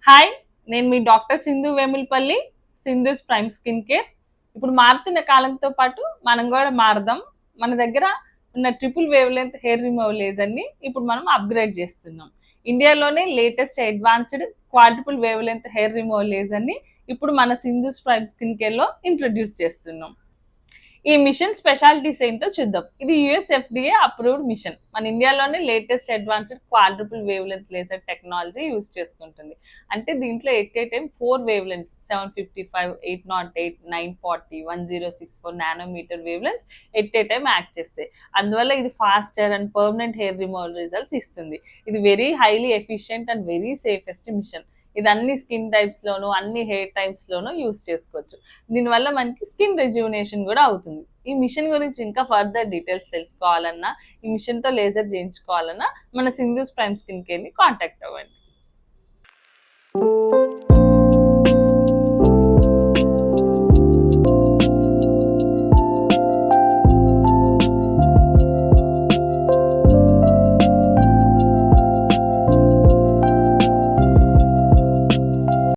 Hi, నేను మీ doctor Sindhu Vemulapalli, Sindhu's prime skin care. ఇప్పుడు మారుతున్న కాలంతో పాటు మనం కూడా మారదాం. మన దగ్గర ఉన్న triple wave length hair removal లేజర్ని ఇప్పుడు మనం అప్గ్రేడ్ చేస్తున్నాం. ఇండియాలోనే latest advanced quadruple wave length hair removal లేజర్ని ఇప్పుడు మన సింధూస్ ప్రైమ్ స్కిన్ కేర్లో ఇంట్రొడ్యూస్ చేస్తున్నాం. ఈ మిషన్ స్పెషాలిటీస్ ఏంటో చూద్దాం. ఇది యుఎస్ఎఫ్డిఏ అప్రూవ్డ్ మిషన్. మన ఇండియాలోనే latest advanced quadruple wave length laser technology use చేసుకుంటుంది. అంటే దీంట్లో at a time 4 wave lengths 755, 808, 940, 1064 nanometer wave length at a time act చేస్తాయి. అందువల్ల ఇది faster and permanent hair removal results ఇస్తుంది. ఇది very highly efficient and very safest machine. ఇది అన్ని స్కిన్ టైప్స్ లోను, అన్ని హెయిర్ టైప్స్ లోను యూస్ చేసుకోవచ్చు. దీనివల్ల మనకి స్కిన్ రెజ్యూనేషన్ కూడా అవుతుంది. ఈ మిషన్ గురించి ఇంకా ఫర్దర్ డీటెయిల్స్ తెలుసుకోవాలన్నా, ఈ మిషన్ తో లేజర్ చేయించుకోవాలన్నా మన సింధూస్ ప్రైమ్ స్కిన్ కేర్ ని కాంటాక్ట్ అవ్వండి.